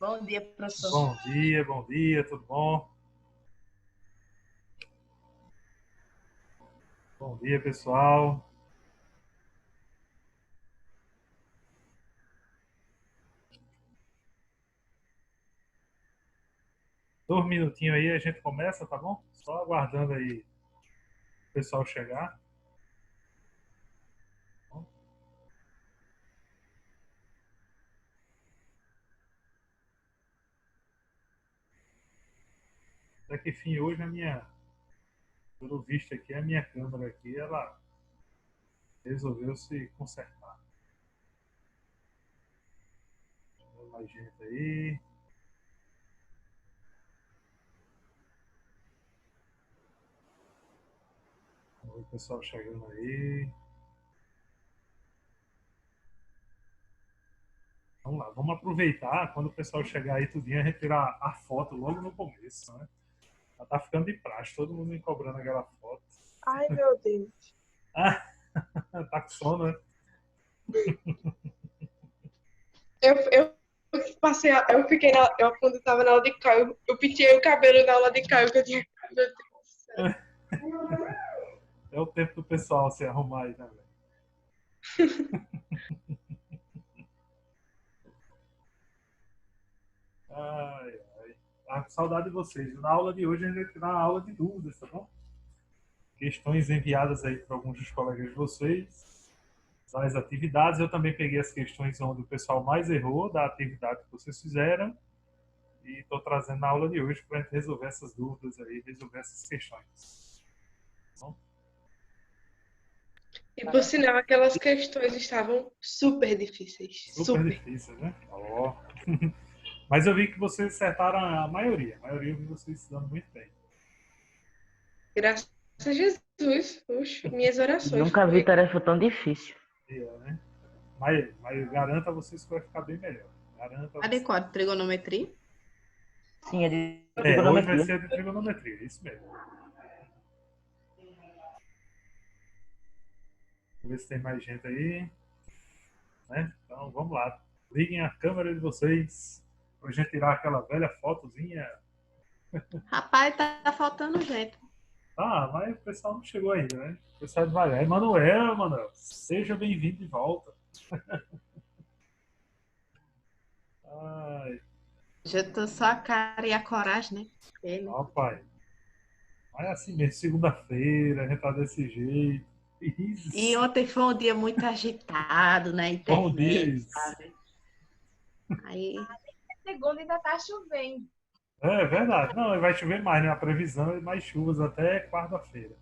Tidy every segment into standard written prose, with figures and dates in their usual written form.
Bom dia, professor. Bom dia, tudo bom? Bom dia, pessoal. Dois minutinhos aí, a gente começa, tá bom? Só aguardando aí o pessoal chegar. Tá bom? Até que fim, hoje pelo visto aqui, a minha câmera aqui, ela resolveu se consertar. Tem mais gente aí. O pessoal chegando aí. Vamos lá, vamos aproveitar quando o pessoal chegar aí tudinho, a gente tirar a foto logo no começo, né? Já tá ficando de praxe, todo mundo me cobrando aquela foto. Ai, meu Deus. Ah, tá com sono, né? Eu passei, quando eu tava na aula de Caio, eu pintei o cabelo na aula de Caio, que eu tinha. Meu Deus do céu. É o tempo do pessoal se arrumar aí, né, velho? Ai, ai. Tá com saudade de vocês. Na aula de hoje a gente vai tirar uma aula de dúvidas, tá bom? Questões enviadas aí para alguns dos colegas de vocês, das atividades. Eu também peguei as questões onde o pessoal mais errou da atividade que vocês fizeram e estou trazendo na aula de hoje para a gente resolver essas dúvidas aí, resolver essas questões. Tá bom? E por sinal, aquelas questões estavam super difíceis. Super Super. difícil, né? Ó. Mas eu vi que vocês acertaram a maioria. A maioria eu vi vocês estudando muito bem. Graças a Jesus. Oxe, minhas orações. Nunca vi tarefa tão difícil. Né? Mas garanto a vocês que vai ficar bem melhor. Garanto a vocês. Adequado, trigonometria? Sim, é de Hoje vai trigonometria. ser de trigonometria, isso mesmo. Vamos ver se tem mais gente aí. Né? Então vamos lá. Liguem a câmera de vocês pra gente tirar aquela velha fotozinha. Rapaz, tá faltando gente. Ah, mas o pessoal não chegou ainda, né? O pessoal é devagar. Emanuel, seja bem-vindo de volta. Ai, Já tô só a cara e a coragem, né? Ele. ó, pai. Mas é assim mesmo, segunda-feira, a gente tá desse jeito. Isso. E ontem foi um dia muito agitado na Bom dia, internet, isso. sabe? Aí, Segunda ainda tá chovendo. É verdade. Não, vai chover mais, né? A previsão é mais chuvas até quarta-feira.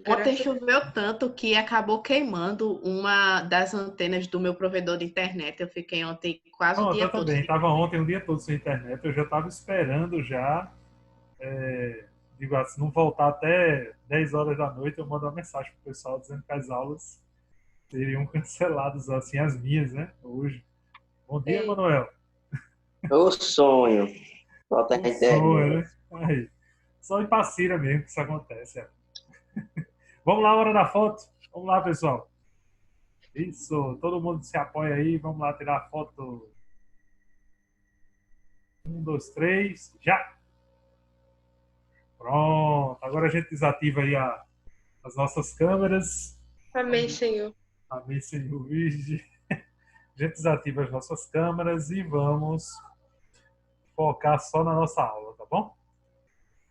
ontem choveu tanto que acabou queimando uma das antenas do meu provedor de internet. Eu fiquei ontem quase o Não, dia eu todo. também. Estava ontem o dia todo sem internet. Eu já estava esperando já. Digo assim, se não voltar até 10 horas da noite, eu mando uma mensagem pro pessoal dizendo que as aulas seriam canceladas, assim, as minhas, né? Hoje. Bom dia, Ei. Manuel. O sonho. Falta a Sonho, internet. né? Aí. Só em Passira mesmo que isso acontece. É. Vamos lá, hora da foto. Vamos lá, pessoal. Isso, todo mundo se apoia aí. Vamos lá tirar a foto. 1, 2, 3, já! Pronto. Agora a gente desativa aí as nossas câmeras. Amém, Senhor. Amém, Senhor. A gente desativa as nossas câmeras e vamos focar só na nossa aula, tá bom?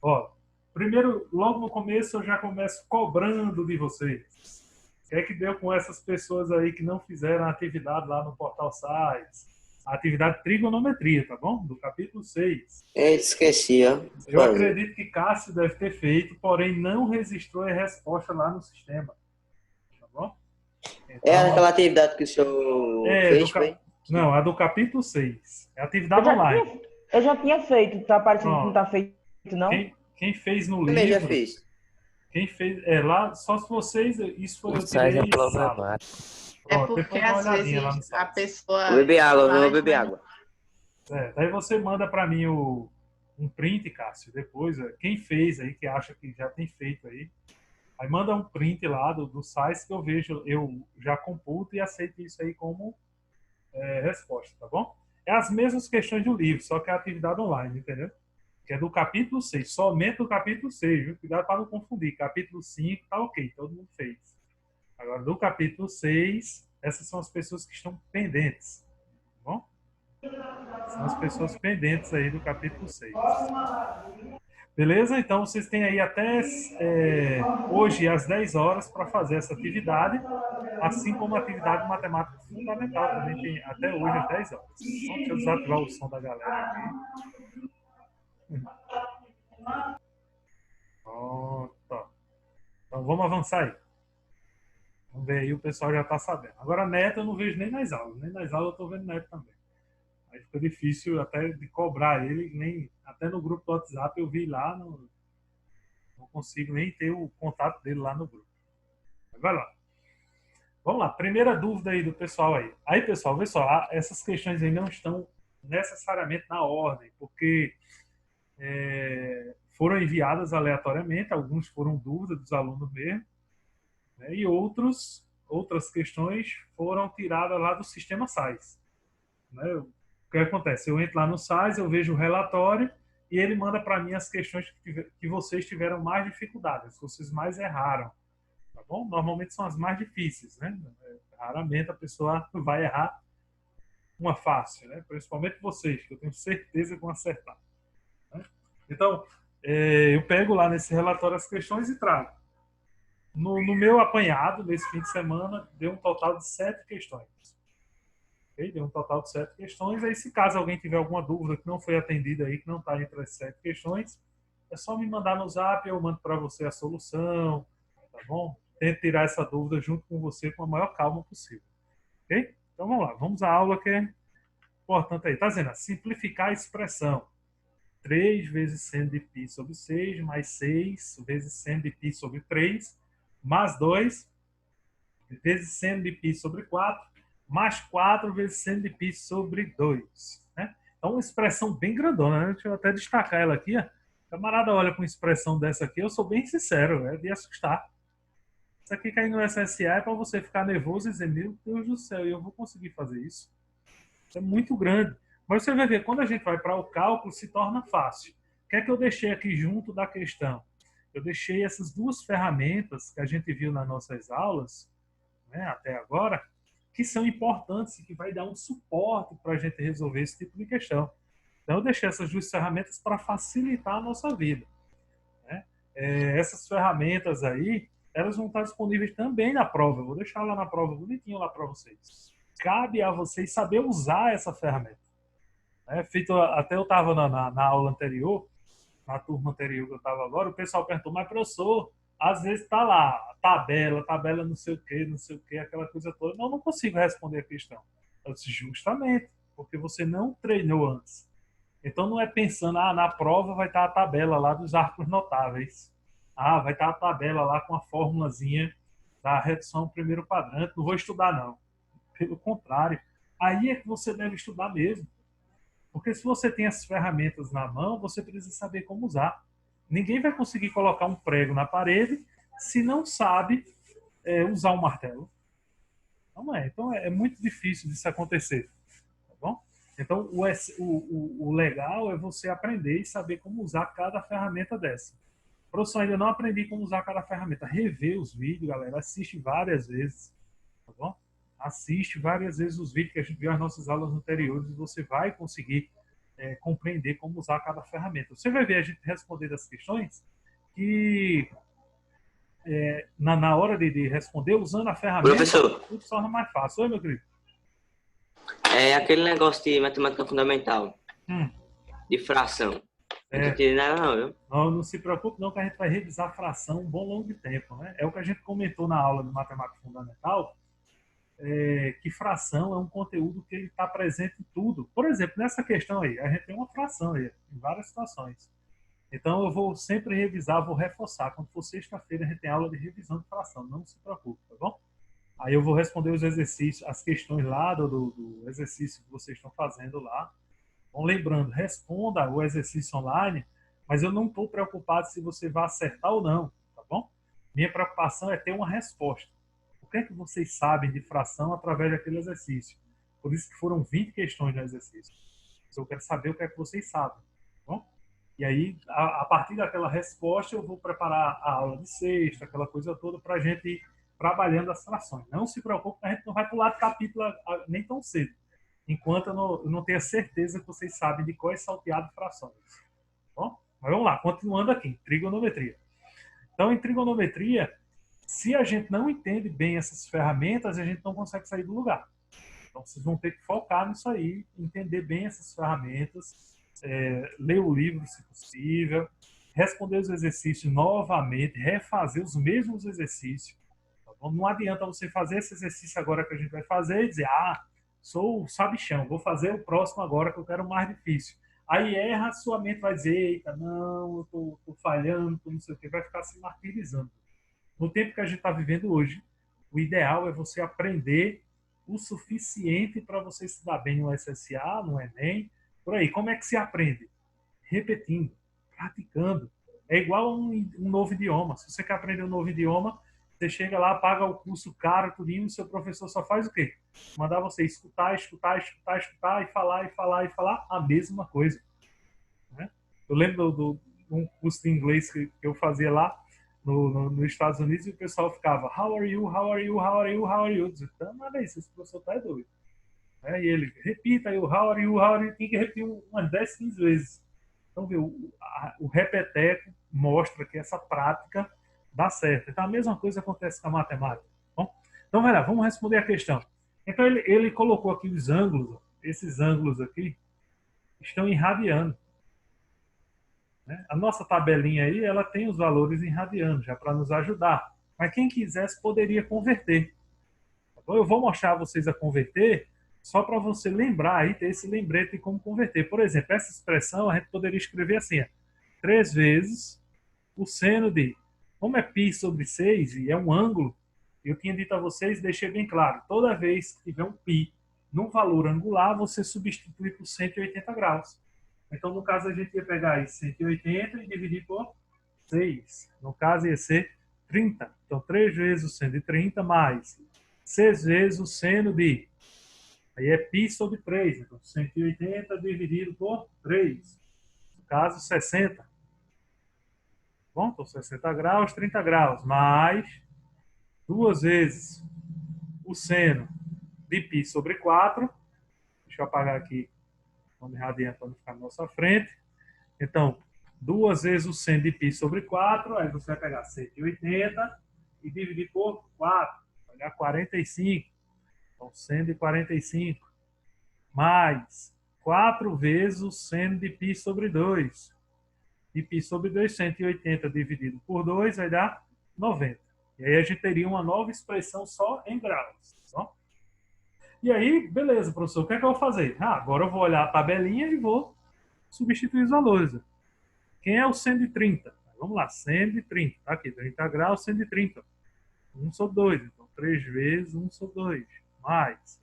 Ó, primeiro, logo no começo, eu já começo cobrando de vocês. O que é que deu com essas pessoas aí que não fizeram a atividade lá no Portal Sites? A atividade trigonometria, tá bom? Do capítulo 6. Esqueci, ó. Eu acredito que Cássio deve ter feito, porém não registrou a resposta lá no sistema. Tá bom? Então, É aquela atividade que o senhor fez, foi? Não, a do capítulo 6. É atividade online. Eu já tinha feito, tá parecendo que não tá feito, não? Quem fez no Também já livro... fiz. Quem fez... lá, só se vocês... Isso foi... O site é problemático. é porque às vezes a pessoa. Vou beber água, faz, vou beber mas água. Daí você manda para mim um print, Cássio, depois, quem fez aí, que acha que já tem feito aí, aí manda um print lá do site que eu vejo, eu já computo e aceito isso aí como resposta, tá bom? É as mesmas questões do livro, só que é atividade online, entendeu? Que é do capítulo 6, somente do capítulo 6, viu? Cuidado para não confundir. Capítulo 5 tá ok, todo mundo fez. Agora, do capítulo 6, essas são as pessoas que estão pendentes. Tá bom? São as pessoas pendentes aí do capítulo 6. Beleza? Então, vocês têm aí até hoje, às 10 horas, para fazer essa atividade, assim como a atividade de matemática fundamental também tem até hoje, às 10 horas. Então, deixa eu desativar o som da galera aqui. Pronto. Então, vamos avançar aí. Vamos ver aí, o pessoal já está sabendo. Agora, Neto eu não vejo nem nas aulas. Nem nas aulas eu estou vendo Neto também. Aí fica difícil até de cobrar ele, nem até no grupo do WhatsApp eu vi lá, não consigo nem ter o contato dele lá no grupo. Mas vai lá. Vamos lá, primeira dúvida aí do pessoal aí. Aí, pessoal, vê só, essas questões aí não estão necessariamente na ordem, porque foram enviadas aleatoriamente, alguns foram dúvidas dos alunos mesmo, né, e outras questões foram tiradas lá do sistema SAIS. Né? O que acontece? Eu entro lá no SAIS, eu vejo o relatório e ele manda para mim as questões que vocês tiveram mais dificuldade, as que vocês mais erraram. Tá bom? Normalmente são as mais difíceis, né? Raramente a pessoa vai errar uma fácil, né? Principalmente vocês, que eu tenho certeza que vão acertar. Né? Então, eu pego lá nesse relatório as questões e trago. No meu apanhado, nesse fim de semana, deu um total de 7 questões. Okay? Deu um total de 7 questões. Aí, se caso alguém tiver alguma dúvida que não foi atendida aí, que não está entre as 7 questões, é só me mandar no zap, eu mando para você a solução, tá bom? Tento tirar essa dúvida junto com você com a maior calma possível. Ok? Então, vamos lá. Vamos à aula que é importante aí. Tá dizendo? Simplificar a expressão. 3 vezes seno de π sobre 6, mais 6 vezes seno de π sobre 3, mais 2 vezes seno de π sobre 4, mais 4 vezes seno de π sobre 2. Né? Então, uma expressão bem grandona. Né? Deixa eu até destacar ela aqui. Ó. Camarada olha com uma expressão dessa aqui, eu sou bem sincero, é de assustar. Isso aqui cair no SSA é para você ficar nervoso e dizer, meu Deus do céu, eu vou conseguir fazer isso. Isso é muito grande. Mas você vai ver, quando a gente vai para o cálculo, se torna fácil. O que é que eu deixei aqui junto da questão? Eu deixei essas duas ferramentas que a gente viu nas nossas aulas, né, até agora, que são importantes e que vai dar um suporte para a gente resolver esse tipo de questão. Então, eu deixei essas duas ferramentas para facilitar a nossa vida. Né? Essas ferramentas aí, elas vão estar disponíveis também na prova. Eu vou deixar lá na prova bonitinho lá para vocês. Cabe a vocês saber usar essa ferramenta. Até eu estava na aula anterior, na turma anterior que eu estava agora, o pessoal perguntou, mas professor, às vezes está lá, tabela não sei o que, aquela coisa toda. Não consigo responder a questão. Eu disse, justamente, porque você não treinou antes. Então não é pensando, na prova vai estar a tabela lá dos arcos notáveis. Vai estar a tabela lá com a formulazinha da redução primeiro quadrante, não vou estudar não. Pelo contrário, aí é que você deve estudar mesmo. Porque se você tem as ferramentas na mão, você precisa saber como usar. Ninguém vai conseguir colocar um prego na parede se não sabe usar um martelo. Então é muito difícil disso acontecer. Tá bom? Então o legal é você aprender e saber como usar cada ferramenta dessa. Professor, ainda não aprendi como usar cada ferramenta. Rever os vídeos, galera. Assiste várias vezes. Tá bom? Assiste várias vezes os vídeos que a gente viu nas nossas aulas anteriores e você vai conseguir compreender como usar cada ferramenta. Você vai ver a gente responder as questões que na hora de responder, usando a ferramenta, professor, tudo se torna mais fácil. Oi, meu querido. Aquele negócio de matemática fundamental, de fração. Não entendi nada não, viu? Não se preocupe não, que a gente vai revisar a fração um bom longo de tempo. Né? É o que a gente comentou na aula de matemática fundamental, que fração é um conteúdo que ele está presente em tudo. Por exemplo, nessa questão aí, a gente tem uma fração aí, em várias situações. Então, eu vou sempre revisar, vou reforçar. Quando for sexta-feira, a gente tem aula de revisão de fração. Não se preocupe, tá bom? Aí eu vou responder os exercícios, as questões lá do exercício que vocês estão fazendo lá. Então, lembrando, responda o exercício online, mas eu não estou preocupado se você vai acertar ou não, tá bom? Minha preocupação é ter uma resposta. O que é que vocês sabem de fração através daquele exercício? Por isso que foram 20 questões no exercício. Eu quero saber o que é que vocês sabem. Tá bom? E aí, a partir daquela resposta, eu vou preparar a aula de sexta, aquela coisa toda, para a gente ir trabalhando as frações. Não se preocupe, a gente não vai pular de capítulo nem tão cedo, enquanto eu não tenho certeza que vocês sabem de qual é salteado frações. Bom, mas vamos lá, continuando aqui, trigonometria. Então, em trigonometria, se a gente não entende bem essas ferramentas, a gente não consegue sair do lugar. Então, vocês vão ter que focar nisso aí, entender bem essas ferramentas, ler o livro, se possível, responder os exercícios novamente, refazer os mesmos exercícios. Então, não adianta você fazer esse exercício agora que a gente vai fazer e dizer, sou sabichão, vou fazer o próximo agora que eu quero mais difícil. Aí erra, sua mente vai dizer, eita, não, eu tô falhando, não sei o que, vai ficar se martirizando. No tempo que a gente está vivendo hoje, o ideal é você aprender o suficiente para você se dar bem no SSA, no Enem, por aí. Como é que se aprende? Repetindo, praticando. É igual a um novo idioma. Se você quer aprender um novo idioma, você chega lá, paga o curso caro, tudinho, o seu professor só faz o quê? Mandar você escutar, e falar a mesma coisa. Né? Eu lembro de um curso de inglês que eu fazia lá nos Estados Unidos e o pessoal ficava how are you, how are you, how are you, how are you? Eu dizia, nada isso, esse professor tá doido. E ele, repita aí o how are you, tem que repetir umas 10, 15 vezes. Então, viu, o repeteco mostra que essa prática dá certo. Então, a mesma coisa acontece com a matemática. Bom, então, vai lá, vamos responder a questão. Então, ele colocou aqui os ângulos. Esses ângulos aqui estão em radiano. Né? A nossa tabelinha aí, ela tem os valores em radiano, já para nos ajudar. Mas quem quisesse poderia converter. Então, eu vou mostrar a vocês a converter, só para você lembrar aí, ter esse lembrete de como converter. Por exemplo, essa expressão a gente poderia escrever assim, 3 vezes o seno de... Como é π sobre 6 e é um ângulo, eu tinha dito a vocês, deixei bem claro, toda vez que tiver um π num valor angular, você substitui por 180 graus. Então, no caso, a gente ia pegar aí 180 e dividir por 6. No caso, ia ser 30. Então, 3 vezes o seno de 30 mais 6 vezes o seno de... Aí é π sobre 3. Então, 180 dividido por 3. No caso, 60. Bom, então 60 graus, 30 graus. Mais 2 vezes o seno de π sobre 4. Deixa eu apagar aqui o nome radiano para não ficar na nossa frente. Então, 2 vezes o seno de π sobre 4. Aí você vai pegar 180 e dividir por 4. Vai dar 45. Então, seno de 45 mais 4 vezes o seno de π sobre 2. E π sobre 2, 180 dividido por 2 vai dar 90. E aí a gente teria uma nova expressão só em graus. Só. E aí, beleza, professor, o que é que eu vou fazer? Agora eu vou olhar a tabelinha e vou substituir os valores. Quem é o seno de 30? Vamos lá, seno de 30. Tá aqui, 30 graus, seno de 30. 1 sobre 2. Então, 3 vezes 1 sobre 2. Mais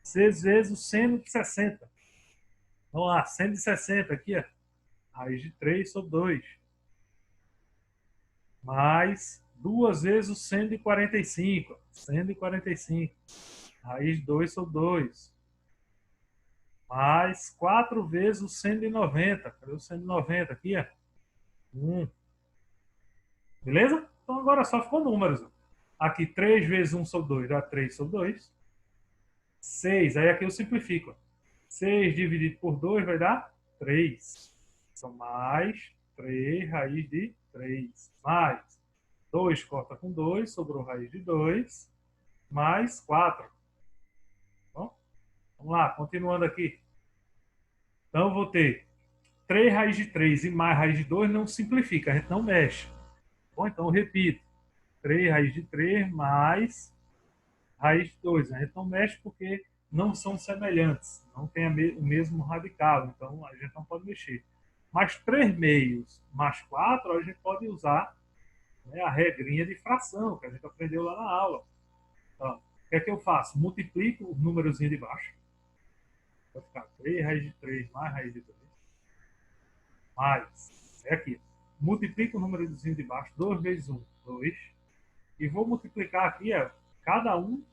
6 vezes o seno de 60. Vamos lá, seno de 60 aqui, ó. Raiz de 3 sobre 2. Mais 2 vezes o seno de 45. Seno de 45. Raiz de 2 sobre 2. Mais 4 vezes o seno de 90. Cadê o seno de 90 aqui, ó? 1. Beleza? Então agora só ficou números. Aqui 3 vezes 1 sobre 2 dá 3 sobre 2. 6. Aí aqui eu simplifico. 6 dividido por 2 vai dar 3. São mais 3 raiz de 3. Mais 2 corta com 2, sobrou raiz de 2. Mais 4. Bom, vamos lá, continuando aqui. Então eu vou ter 3 raiz de 3 e mais raiz de 2 não simplifica, a gente não mexe. Bom, então eu repito. 3 raiz de 3 mais raiz de 2. A gente não mexe porque não são semelhantes, não tem o mesmo radical, então a gente não pode mexer. Mas 3 meios mais 4, a gente pode usar, né, a regrinha de fração, que a gente aprendeu lá na aula. Então, o que é que eu faço? Multiplico o númerozinho de baixo. Vai ficar 3 raiz de 3 mais raiz de 2. Mais, é aqui. Multiplico o númerozinho de baixo, 2 vezes 1, 2. E vou multiplicar aqui, ó, cada um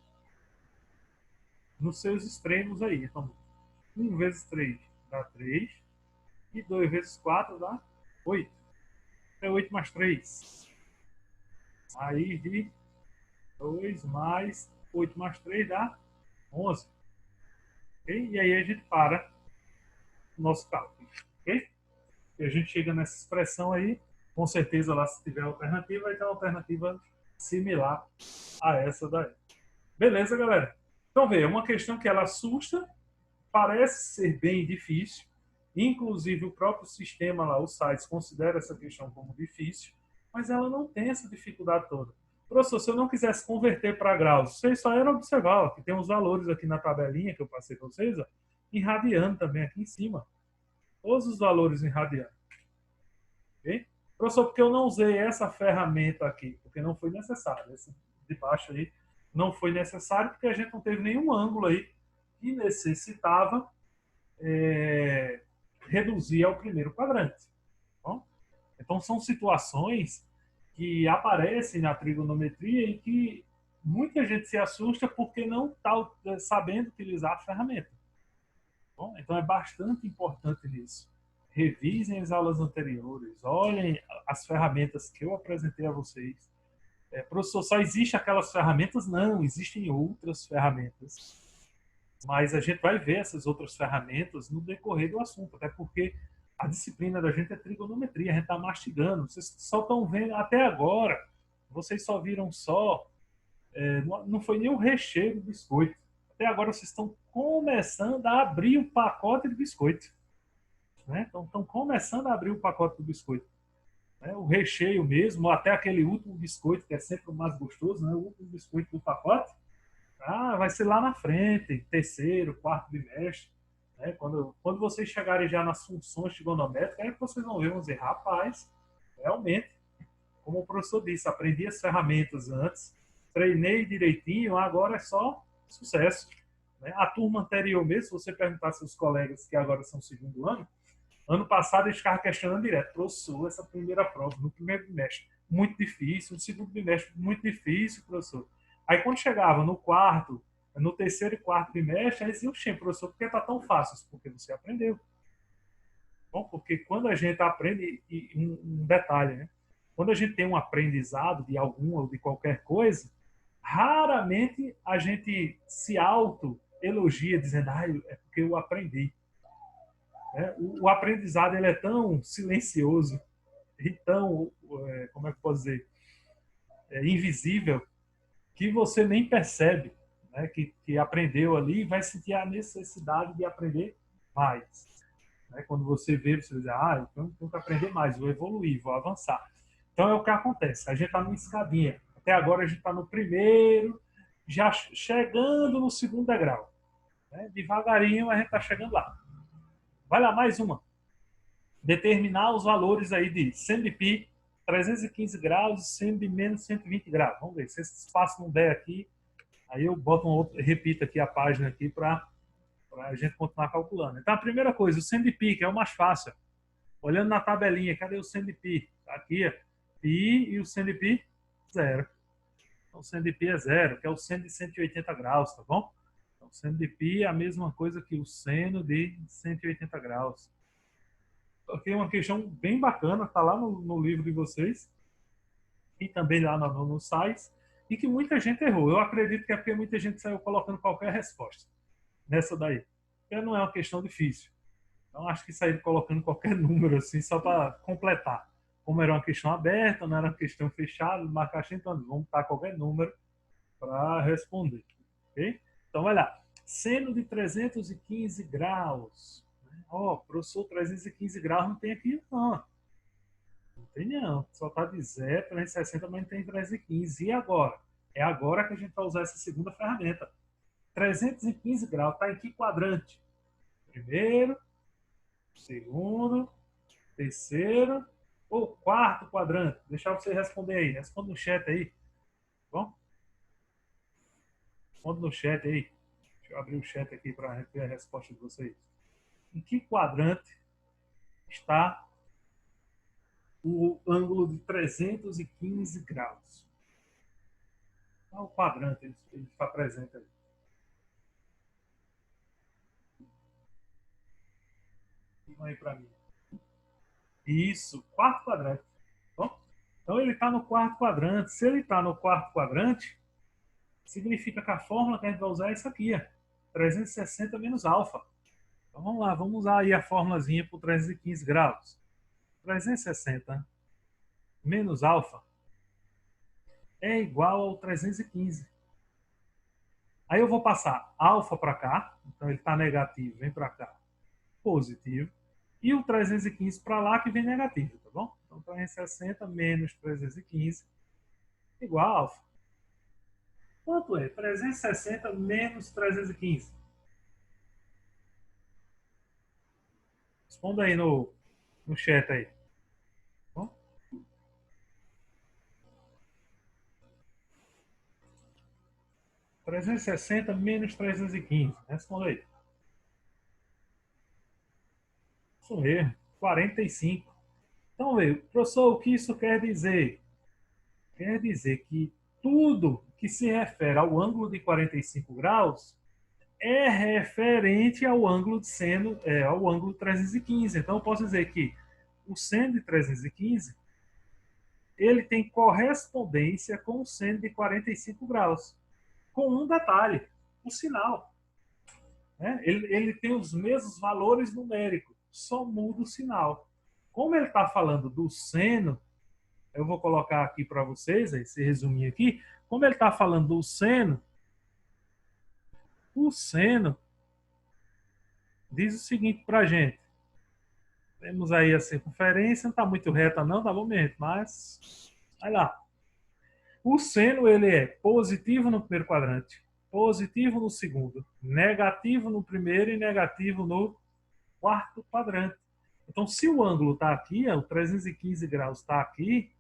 nos seus extremos aí. Então, 1 vezes 3 dá 3. E 2 vezes 4 dá 8. É 8 mais 3. Aí de 2 mais 8 mais 3 dá 11. Okay? E aí a gente para o nosso cálculo. Okay? E a gente chega nessa expressão aí. Com certeza lá, se tiver alternativa, vai ter uma alternativa similar a essa daí. Beleza, galera? Então, veja, é uma questão que ela assusta, parece ser bem difícil. Inclusive, o próprio sistema lá, o SAIS, considera essa questão como difícil, mas ela não tem essa dificuldade toda. Professor, se eu não quisesse converter para graus, vocês só eram observar, ó, que tem os valores aqui na tabelinha que eu passei para vocês, ó, em radiano também aqui em cima. Todos os valores em radiano. Ok? Professor, porque eu não usei essa ferramenta aqui? Porque não foi necessário. Esse de baixo aí não foi necessário, porque a gente não teve nenhum ângulo aí que necessitava reduzir ao primeiro quadrante. Bom? Então, são situações que aparecem na trigonometria e que muita gente se assusta porque não está sabendo utilizar a ferramenta. Bom, então, é bastante importante nisso. Revisem as aulas anteriores, olhem as ferramentas que eu apresentei a vocês. Professor, só existem aquelas ferramentas? Não, existem outras ferramentas. Mas a gente vai ver essas outras ferramentas no decorrer do assunto, até porque a disciplina da gente é trigonometria, a gente está mastigando. Vocês só estão vendo até agora, vocês só viram não foi nem o recheio do biscoito. Até agora vocês estão começando a abrir o pacote de biscoito. Né? Então, estão começando a abrir o pacote do biscoito. Né? O recheio mesmo, até aquele último biscoito, que é sempre o mais gostoso, né? O último biscoito do pacote, vai ser lá na frente, terceiro, quarto bimestre. Né? Quando vocês chegarem já nas funções trigonométricas, aí vocês vão ver, vão dizer, rapaz, realmente, como o professor disse, aprendi as ferramentas antes, treinei direitinho, agora é só sucesso. Né? A turma anterior mesmo, se você perguntar aos seus colegas que agora são segundo ano passado eles ficavam questionando direto, professor, essa primeira prova, no primeiro bimestre, muito difícil, no segundo bimestre, muito difícil, professor. Aí quando chegava no terceiro e quarto bimestre, aí diziam, professor, por que está tão fácil? Porque você aprendeu. Bom, porque quando a gente aprende, e um detalhe, né? Quando a gente tem um aprendizado de alguma ou de qualquer coisa, raramente a gente se auto-elogia dizendo, é porque eu aprendi. O aprendizado ele é tão silencioso e tão, como é que eu posso dizer, invisível, que você nem percebe, né, que aprendeu ali e vai sentir a necessidade de aprender mais. Né? Quando você vê, você diz, eu tenho que aprender mais, vou evoluir, vou avançar. Então é o que acontece, a gente está numa escadinha. Até agora a gente está no primeiro, já chegando no segundo degrau. Né? Devagarinho a gente está chegando lá. Vai lá, mais uma. Determinar os valores aí de seno de π, 315 graus e seno de menos 120 graus. Vamos ver, se esse espaço não der aqui, aí eu boto repito aqui a página aqui para a gente continuar calculando. Então, a primeira coisa, o seno de π, que é o mais fácil. Olhando na tabelinha, cadê o seno de π? Tá aqui, π e o seno de π, 0. Então, o seno de π é 0, que é o seno de 180 graus, tá bom? O seno de π é a mesma coisa que o seno de 180 graus. Aqui é uma questão bem bacana, está lá no livro de vocês e também lá no site, e que muita gente errou. Eu acredito que é porque muita gente saiu colocando qualquer resposta nessa daí. Porque não é uma questão difícil. Então, acho que saíram colocando qualquer número assim, só para completar. Como era uma questão aberta, não era uma questão fechada, uma caixa, então vamos botar qualquer número para responder. Ok? Então, vai lá. Seno de 315 graus. Professor, 315 graus não tem aqui, não. Não tem, não. Só está de 0, 360, mas não tem 315. E agora? É agora que a gente vai usar essa segunda ferramenta. 315 graus está em que quadrante? Primeiro, segundo, terceiro ou quarto quadrante? Deixar você responder aí. Responda no chat aí. Tá bom? Responda no chat aí. Deixa eu abrir o chat aqui para ver a resposta de vocês. Em que quadrante está o ângulo de 315 graus? Qual o quadrante ele está presente aí? Sigam aí para mim. Isso, quarto quadrante. Bom, então ele está no quarto quadrante. Se ele está no quarto quadrante, significa que a fórmula que a gente vai usar é essa aqui, ó, 360 menos alfa. Então vamos lá, vamos usar aí a formulazinha por 315 graus. 360 menos alfa é igual ao 315. Aí eu vou passar alfa para cá, então ele está negativo, vem para cá, positivo. E o 315 para lá que vem negativo, tá bom? Então 360 menos 315 igual a alfa. Quanto é? 360 menos 315. Responda aí no chat aí. Bom? — 360 menos 315. Responda aí. Isso mesmo. 45. Então, professor, o que isso quer dizer? Quer dizer que tudo que se refere ao ângulo de 45 graus é referente ao ângulo de seno, ao ângulo 315. Então, eu posso dizer que o seno de 315 ele tem correspondência com o seno de 45 graus. Com um detalhe, o sinal. Né? Ele tem os mesmos valores numéricos, só muda o sinal. Como ele está falando do seno, eu vou colocar aqui para vocês, esse resuminho aqui. Como ele está falando do seno, o seno diz o seguinte para a gente. Temos aí a circunferência, não está muito reta não, tá bom mesmo, mas vai lá. O seno ele é positivo no primeiro quadrante, positivo no segundo, negativo no primeiro e negativo no quarto quadrante. Então, se o ângulo está aqui, o 315 graus está aqui,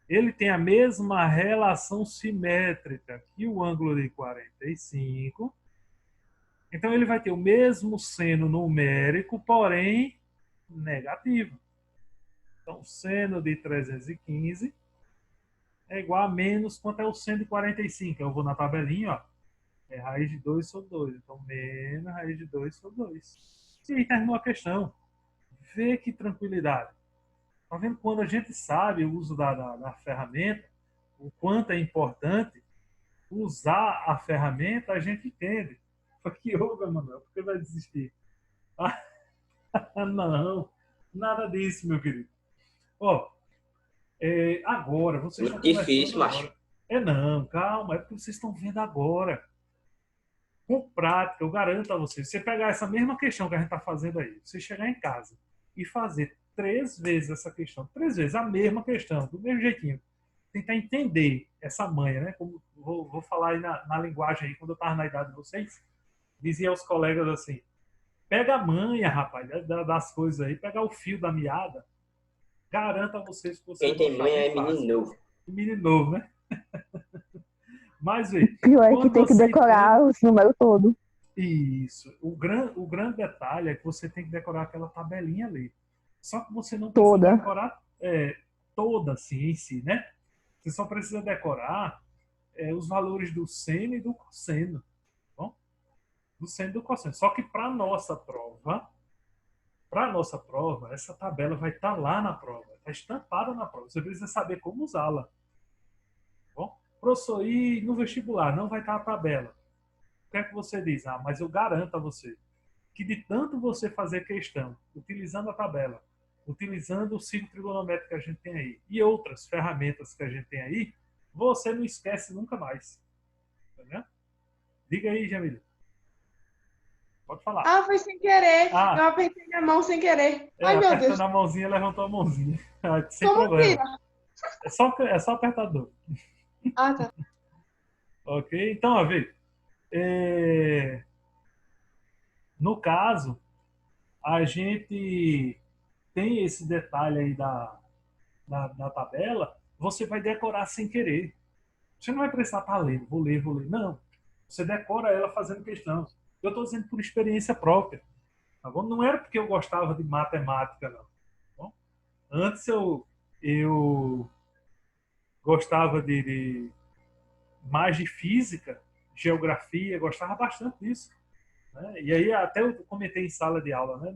ele tem a mesma relação simétrica que o ângulo de 45. Então, ele vai ter o mesmo seno numérico, porém negativo. Então, seno de 315 é igual a menos quanto é o seno de 45. Eu vou na tabelinha, ó, é raiz de 2 sobre 2. Então, menos raiz de 2 sobre 2. E aí terminou a questão. Vê que tranquilidade. Tá vendo? Quando a gente sabe o uso da ferramenta, o quanto é importante usar a ferramenta, a gente entende. Que houve, Manuel? Por que vai desistir? Não, nada disso, meu querido. Ó, agora, vocês muito estão difícil, macho. Não, calma, é porque vocês estão vendo agora. Com prática, eu garanto a vocês. Você pegar essa mesma questão que a gente está fazendo aí, você chegar em casa e fazer 3 vezes essa questão, 3 vezes a mesma questão, do mesmo jeitinho, tentar entender essa manha, né? Como vou falar aí na linguagem aí, quando eu estava na idade de vocês, dizia aos colegas assim, pega a manha, rapaz, das coisas aí, pega o fio da meada, garanto a vocês que vocês quem tem manha é menino novo. Menino novo, né? Mas, pior é que tem que decorar os números todos. Isso. O grande detalhe é que você tem que decorar aquela tabelinha ali. Só que você não precisa decorar toda assim, em si, né? Você só precisa decorar os valores do seno e do cosseno. Tá bom? Do seno e do cosseno. Só que para a nossa prova, essa tabela vai estar lá na prova. Está estampada na prova. Você precisa saber como usá-la. Tá bom? Professor, e no vestibular não vai estar a tabela. O que é que você diz? Mas eu garanto a você que de tanto você fazer questão, utilizando a tabela, utilizando o ciclo trigonométrico que a gente tem aí e outras ferramentas que a gente tem aí, você não esquece nunca mais. Entendeu? Diga aí, Jamila. Pode falar. Foi sem querer. Eu apertei minha mão sem querer. Ai, meu Deus. Na mãozinha, levantou a mãozinha. Sem como problema. Tira? É só apertador. Tá. Ok? Então, a ver. No caso, a gente tem esse detalhe aí da tabela, você vai decorar sem querer. Você não vai precisar estar lendo, vou ler. Não. Você decora ela fazendo questão. Eu estou dizendo por experiência própria. Tá bom? Não era porque eu gostava de matemática, não. Tá bom? Antes eu gostava mais de física, geografia, gostava bastante disso. Né? E aí até eu comentei em sala de aula, né?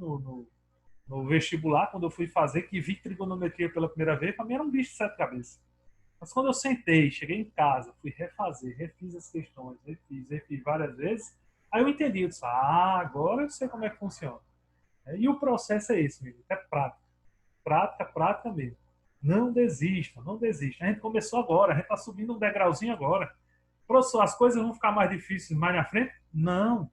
no vestibular, quando eu fui fazer, que vi trigonometria pela primeira vez, para mim era um bicho de 7 cabeças. Mas quando eu sentei, cheguei em casa, fui refazer, refiz as questões, refiz várias vezes, aí eu entendi, eu disse, agora eu sei como é que funciona. E o processo é esse, mesmo, é prática. Prática mesmo. Não desista, não desista. A gente começou agora, a gente está subindo um degrauzinho agora. Professor, as coisas vão ficar mais difíceis mais na frente? Não.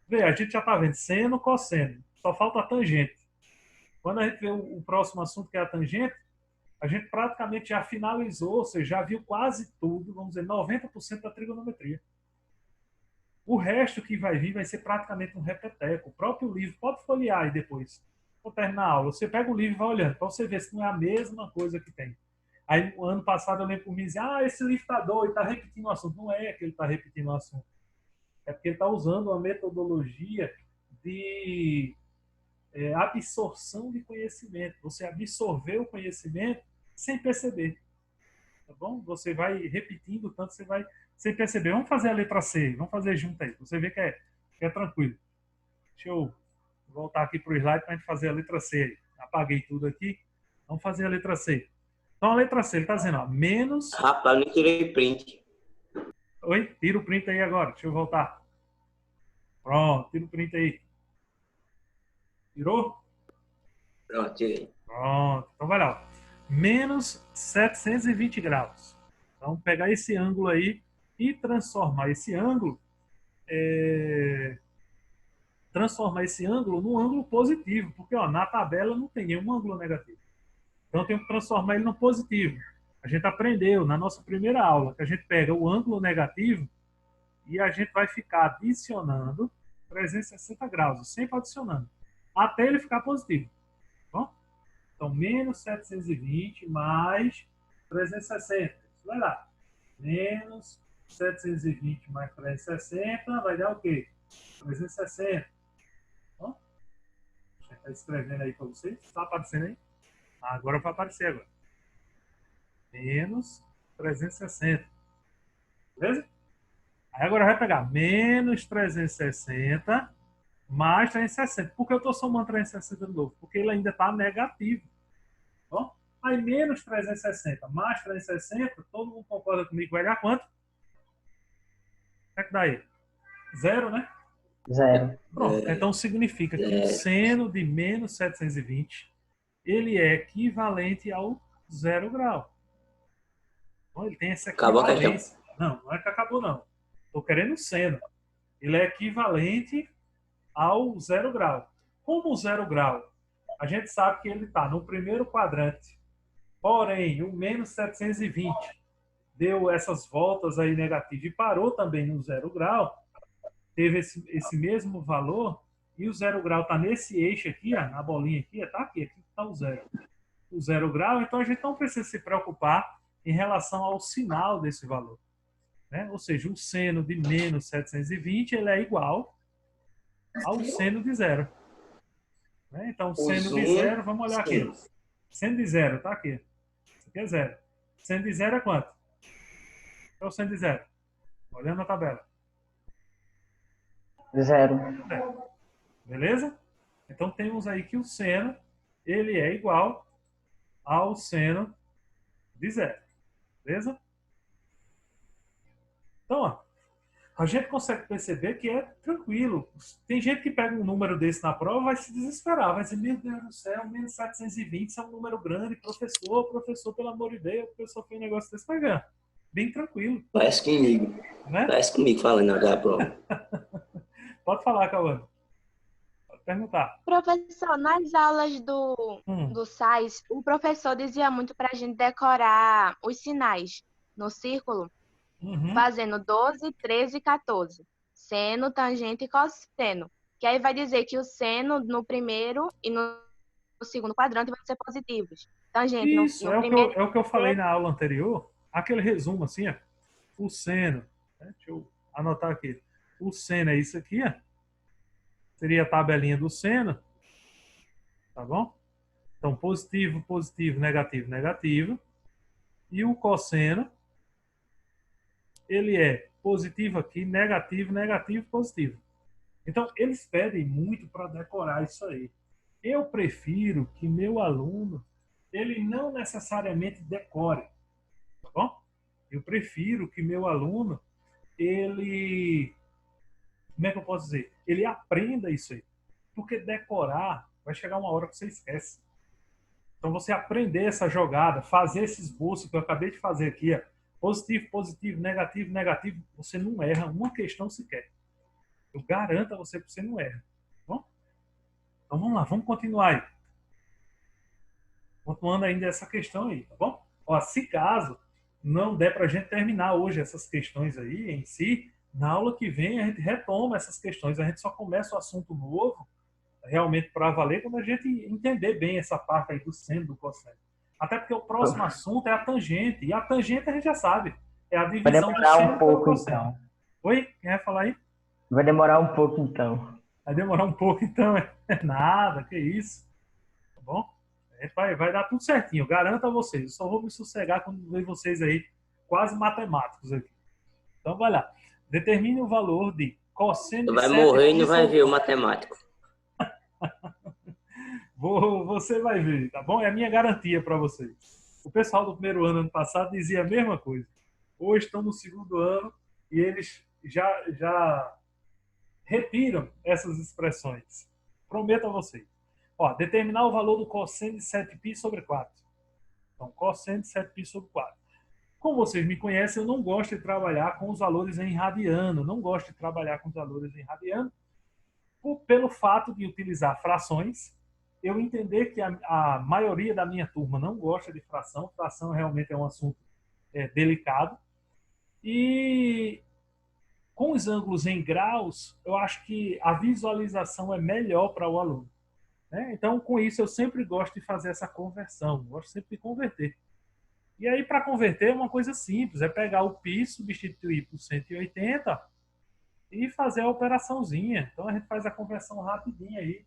Vê, a gente já está vendo seno, cosseno. Só falta a tangente. Quando a gente vê o próximo assunto, que é a tangente, a gente praticamente já finalizou, ou seja, já viu quase tudo, vamos dizer, 90% da trigonometria. O resto que vai vir vai ser praticamente um repeteco. O próprio livro, pode folhear aí depois. Vou terminar a aula. Você pega o livro e vai olhando, para você ver se não é a mesma coisa que tem. Aí, no ano passado, eu lembro por mim dizer, esse livro está doido, está repetindo o assunto. Não é que ele está repetindo o assunto. É porque ele está usando uma metodologia de absorção de conhecimento. Você absorver o conhecimento sem perceber. Tá bom? Você vai repetindo tanto, você vai sem perceber. Vamos fazer a letra C. Vamos fazer junto aí. Você vê que é tranquilo. Deixa eu voltar aqui para o slide para a gente fazer a letra C aí. Apaguei tudo aqui. Vamos fazer a letra C. Então, a letra C, ele está dizendo, ó, menos... Rapaz, não tirei print. Oi? Tira o print aí agora. Deixa eu voltar. Pronto, tira o print aí. Tirou? Pronto, tirei. Pronto. Então, vai lá. Ó. Menos 720 graus. Então, pegar esse ângulo aí e transformar esse ângulo num ângulo positivo, porque ó, na tabela não tem nenhum ângulo negativo. Então, eu tenho que transformar ele no positivo. A gente aprendeu na nossa primeira aula que a gente pega o ângulo negativo e a gente vai ficar adicionando 360 graus, sempre adicionando, até ele ficar positivo. Tá bom? Então, menos 720 mais 360. Isso vai lá. Menos 720 mais 360 vai dar o quê? 360. Bom, deixa eu estar escrevendo aí para vocês. Está aparecendo aí? Agora vai aparecer agora. Menos 360. Beleza? Aí agora vai pegar menos 360 mais 360. Por que eu estou somando 360 de novo? Porque ele ainda está negativo. Bom? Aí menos 360 mais 360, todo mundo concorda comigo, vai dar quanto? O que é que dá aí? Zero, né? Zero. Pronto. Então significa que o seno de menos 720 ele é equivalente ao 0 grau. Então, ele tem essa equivalência. Não é que acabou, não. Estou querendo o seno. Ele é equivalente ao 0 grau. Como o 0 grau, a gente sabe que ele está no primeiro quadrante. Porém, o menos 720 deu essas voltas aí negativas e parou também no 0 grau. Teve esse mesmo valor. E o 0 grau está nesse eixo aqui, ó, na bolinha aqui, está aqui está o 0. O 0 grau, então a gente não precisa se preocupar em relação ao sinal desse valor. Né? Ou seja, o seno de menos 720 ele é igual ao seno de 0. Né? Então, o seno de 0, vamos olhar aqui. Seno de 0, está aqui. Isso aqui é 0. Seno de 0 é quanto? Qual é o seno de 0? Olhando a tabela. 0. Beleza? Então, temos aí que o seno ele é igual ao seno de 0. Beleza? Então, ó, a gente consegue perceber que é tranquilo. Tem gente que pega um número desse na prova e vai se desesperar. Vai dizer, meu Deus do céu, menos 720, isso é um número grande. Professor, pelo amor de Deus, o professor fez um negócio desse. Vai ganhar. Bem tranquilo. Parece comigo. Né? Parece comigo falando da prova. Pode falar, Cauã. Pode perguntar. Professor, nas aulas do SAIS, o professor dizia muito para a gente decorar os sinais no círculo, fazendo 12, 13 e 14. Seno, tangente e cosseno. Que aí vai dizer que o seno no primeiro e no segundo quadrante vai ser positivos. Tangente Isso, no primeiro... é o que eu falei na aula anterior. Aquele resumo assim, ó. O seno. Né? Deixa eu anotar aqui. O seno é isso aqui, ó. Seria a tabelinha do seno. Tá bom? Então, positivo, positivo, negativo, negativo. E o cosseno, ele é positivo aqui, negativo, negativo, positivo. Então, eles pedem muito para decorar isso aí. Eu prefiro que meu aluno, ele não necessariamente decore, tá bom? Eu prefiro que meu aluno, ele, como é que eu posso dizer? Ele aprenda isso aí. Porque decorar, vai chegar uma hora que você esquece. Então, você aprender essa jogada, fazer esse esboço que eu acabei de fazer aqui, ó, positivo, positivo, negativo, negativo, você não erra uma questão sequer. Eu garanto a você que você não erra. Tá bom? Então, vamos lá, vamos continuar aí. Continuando ainda essa questão aí, tá bom? Ó, se caso não der para a gente terminar hoje essas questões aí em si, na aula que vem a gente retoma essas questões, a gente só começa o assunto novo, realmente para valer, quando a gente entender bem essa parte aí do seno, do cosseno. Até porque o próximo assunto é a tangente, e a tangente a gente já sabe, é a Vai divisão do demorar seno um pelo pouco, cosseno. então. Oi? Quem vai falar aí? Vai demorar um pouco, então. Vai demorar um pouco, então. É nada, que isso. Tá bom? A gente vai dar tudo certinho, garanto a vocês. Eu só vou me sossegar quando ver vocês aí quase matemáticos aqui. Então, vai lá. Determine o valor de cosseno Tu de vai 7 morrer e não pi vai sobre ver o 4. matemático. Você vai ver, tá bom? É a minha garantia para vocês. O pessoal do primeiro ano passado dizia a mesma coisa. Hoje estão no segundo ano e eles já retiram essas expressões. Prometo a vocês. Ó, determinar o valor do cosseno de 7π sobre 4. Então, cosseno de 7π sobre 4. Como vocês me conhecem, eu não gosto de trabalhar com os valores em radiano. Não gosto de trabalhar com os valores em radiano pelo fato de utilizar frações. Eu entender que a maioria da minha turma não gosta de fração. Fração realmente é um assunto delicado. E com os ângulos em graus, eu acho que a visualização é melhor para o aluno. Né? Então, com isso, eu sempre gosto de fazer essa conversão. Gosto sempre de converter. E aí, para converter, é uma coisa simples. É pegar o π, substituir por 180 e fazer a operaçãozinha. Então, a gente faz a conversão rapidinha aí.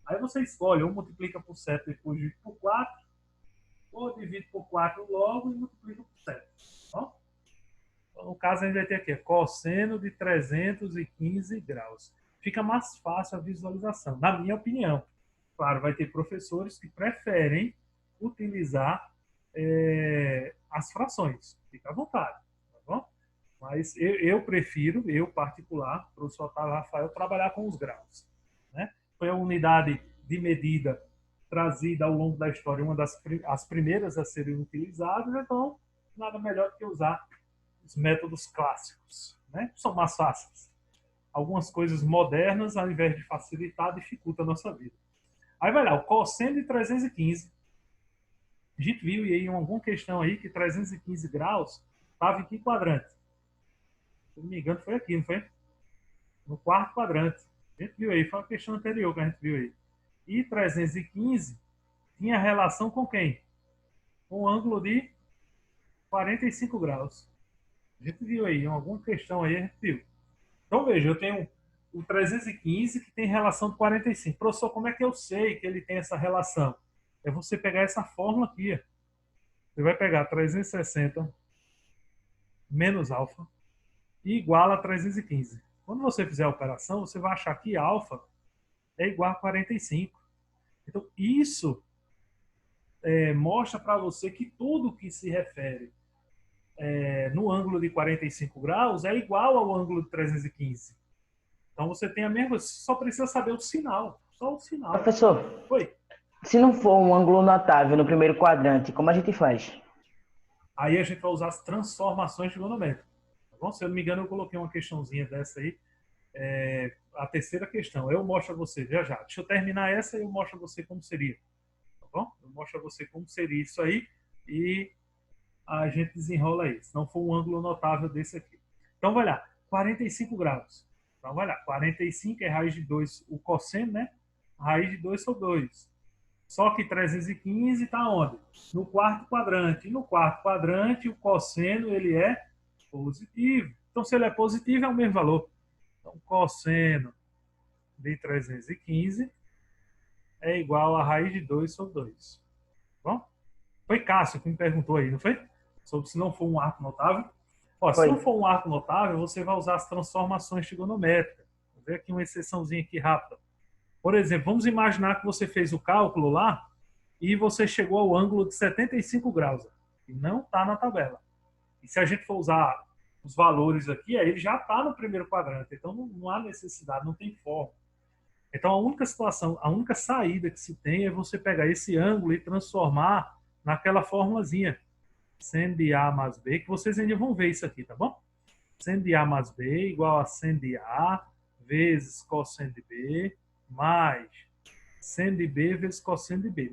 Aí você escolhe, ou multiplica por 7 depois divide por 4, ou divide por 4 logo e multiplica por 7. Então, no caso, a gente vai ter aqui cosseno de 315 graus. Fica mais fácil a visualização, na minha opinião. Claro, vai ter professores que preferem utilizar as frações. Fica à vontade, tá bom? Mas eu prefiro, eu particular, professor Otávio Rafael, trabalhar com os graus. Né? Foi a unidade de medida trazida ao longo da história, uma das primeiras a serem utilizadas, então nada melhor do que usar os métodos clássicos, né? São mais fáceis. Algumas coisas modernas, ao invés de facilitar, dificulta a nossa vida. Aí vai lá, o cosseno de 315. A gente viu aí em alguma questão aí que 315 graus estava em que quadrante? Se não me engano, foi aqui, não foi? No quarto quadrante. A gente viu aí, foi uma questão anterior que a gente viu aí. E 315 tinha relação com quem? Com um ângulo de 45 graus. A gente viu aí, em alguma questão aí, a gente viu. Então, veja, eu tenho o 315 que tem relação de 45. Professor, como é que eu sei que ele tem essa relação? É você pegar essa fórmula aqui. Você vai pegar 360 menos alfa e igual a 315. Quando você fizer a operação, você vai achar que alfa é igual a 45. Então, isso mostra para você que tudo que se refere no ângulo de 45 graus é igual ao ângulo de 315. Então, você tem a mesma... Só precisa saber o sinal. Só o sinal. Professor, oi. Se não for um ângulo notável no primeiro quadrante, como a gente faz? Aí a gente vai usar as transformações trigonométricas. Tá bom? Se eu não me engano, eu coloquei uma questãozinha dessa aí. A terceira questão. Eu mostro a você, já. Deixa eu terminar essa e eu mostro a você como seria. Tá bom? Eu mostro a você como seria isso aí e a gente desenrola aí. Se não for um ângulo notável desse aqui. Então, vai lá. 45 graus. Então, vai lá. 45 é raiz de 2, o cosseno, né? Raiz de 2 sobre 2. Só que 315 está onde? No quarto quadrante. E no quarto quadrante, o cosseno ele é positivo. Então, se ele é positivo, é o mesmo valor. Então, cosseno de 315 é igual a raiz de 2 sobre 2. Bom? Foi Cássio que me perguntou aí, não foi? Sobre se não for um arco notável. Ó, se não for um arco notável, você vai usar as transformações trigonométricas. Vou ver aqui uma exceçãozinha aqui rápida. Por exemplo, vamos imaginar que você fez o cálculo lá e você chegou ao ângulo de 75 graus. E não está na tabela. E se a gente for usar os valores aqui, aí ele já está no primeiro quadrante. Então não há necessidade, não tem forma. Então a única situação, a única saída que se tem é você pegar esse ângulo e transformar naquela formulazinha. Sen de A mais B, que vocês ainda vão ver isso aqui, tá bom? Sen de A mais B igual a sen de A vezes cosseno de B mais sen de B vezes cosseno de B.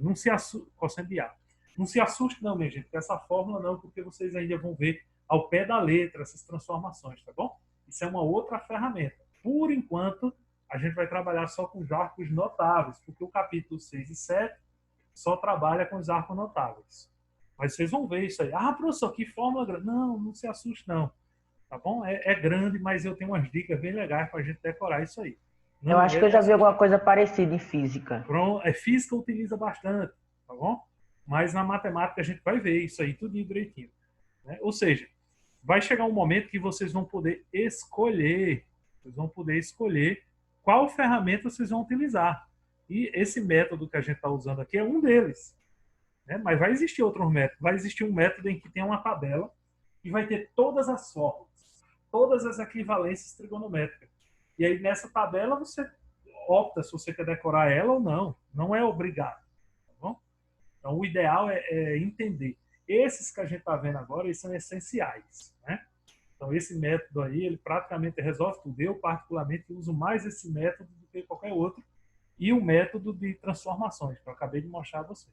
Cosseno de A. Não se assuste não, minha gente, com essa fórmula não, porque vocês ainda vão ver ao pé da letra essas transformações, tá bom? Isso é uma outra ferramenta. Por enquanto, a gente vai trabalhar só com os arcos notáveis, porque o capítulo 6 e 7 só trabalha com os arcos notáveis. Mas vocês vão ver isso aí. Ah, professor, que fórmula grande. Não se assuste não. Tá bom? É grande, mas eu tenho umas dicas bem legais para a gente decorar isso aí. Eu acho que eu já vi alguma coisa parecida em física. Física utiliza bastante, tá bom? Mas na matemática a gente vai ver isso aí tudo direitinho. Né? Ou seja, vai chegar um momento que vocês vão poder escolher. Vocês vão poder escolher qual ferramenta vocês vão utilizar. E esse método que a gente está usando aqui é um deles. Né? Mas vai existir outros métodos. Vai existir um método em que tem uma tabela e vai ter todas as fórmulas, todas as equivalências trigonométricas. E aí nessa tabela você opta se você quer decorar ela ou não. Não é obrigado. Tá bom? Então o ideal é entender. Esses que a gente está vendo agora, eles são essenciais. Né? Então esse método aí, ele praticamente resolve tudo. Eu particularmente uso mais esse método do que qualquer outro. E o método de transformações, que eu acabei de mostrar a vocês.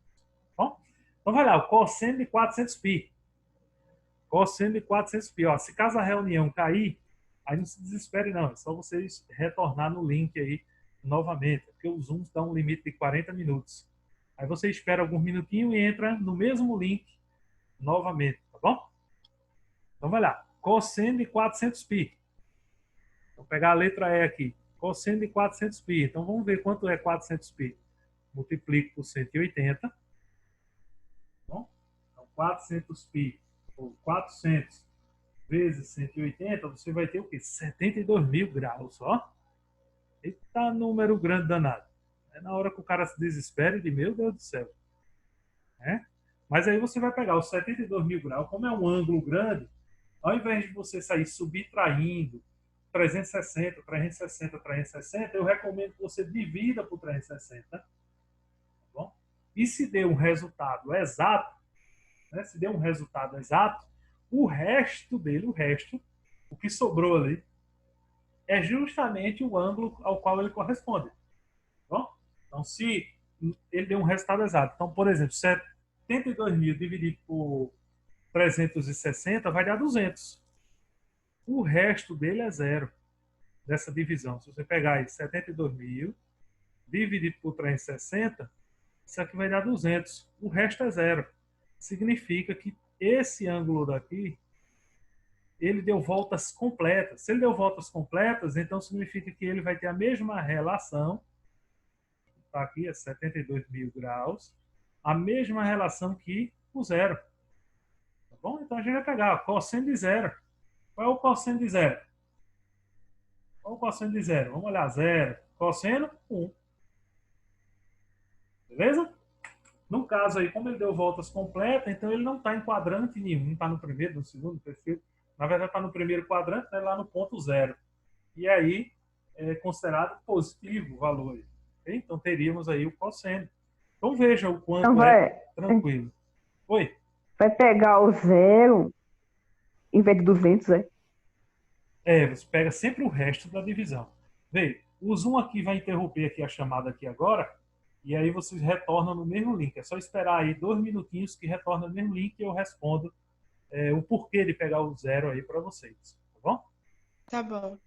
Tá bom? Então vai lá, o cosseno de 400π. Cosseno de 400π. Ó, se caso a reunião cair, aí não se desespere não, é só vocês retornar no link aí novamente, porque o Zoom dá um limite de 40 minutos. Aí você espera alguns minutinhos e entra no mesmo link novamente, tá bom? Então vai lá, cosseno de 400π. Vou pegar a letra E aqui, cosseno de 400π. Então vamos ver quanto é 400π. Multiplico por 180. Tá bom? Então 400π, ou 400 vezes 180, você vai ter o quê? 72.000 graus, ó. Eita, número grande danado. É na hora que o cara se desespera e diz, meu Deus do céu. É? Mas aí você vai pegar os 72.000 graus, como é um ângulo grande, ao invés de você sair subtraindo 360, 360, 360, eu recomendo que você divida por 360. Tá bom? E se der um resultado exato, né? Se der um resultado exato, o resto dele, o que sobrou ali, é justamente o ângulo ao qual ele corresponde. Tá bom? Então, se ele deu um resultado exato, então, por exemplo, 72.000 dividido por 360 vai dar 200. O resto dele é zero, dessa divisão. Se você pegar aí 72.000 dividido por 360, isso aqui vai dar 200. O resto é zero. Significa que esse ângulo daqui, ele deu voltas completas. Se ele deu voltas completas, então significa que ele vai ter a mesma relação, tá aqui, é 72.000 graus, a mesma relação que o zero. Tá bom? Então a gente vai pegar o cosseno de zero. Qual é o cosseno de zero? Qual é o cosseno de zero? Vamos olhar, zero. Cosseno, 1. Beleza? No caso aí, como ele deu voltas completas, então ele não está em quadrante nenhum. Não está no primeiro, no segundo, no terceiro. Na verdade, está no primeiro quadrante, né, lá no ponto zero. E aí, é considerado positivo o valor. Okay? Então, teríamos aí o cosseno. Então, veja o quanto então, tranquilo. Oi? Vai pegar o zero em vez de 200, é? Você pega sempre o resto da divisão. Veja, o Zoom aqui vai interromper aqui a chamada aqui agora. E aí vocês retornam no mesmo link. É só esperar aí 2 minutinhos que retorna no mesmo link e eu respondo o porquê de pegar o zero aí para vocês. Tá bom? Tá bom.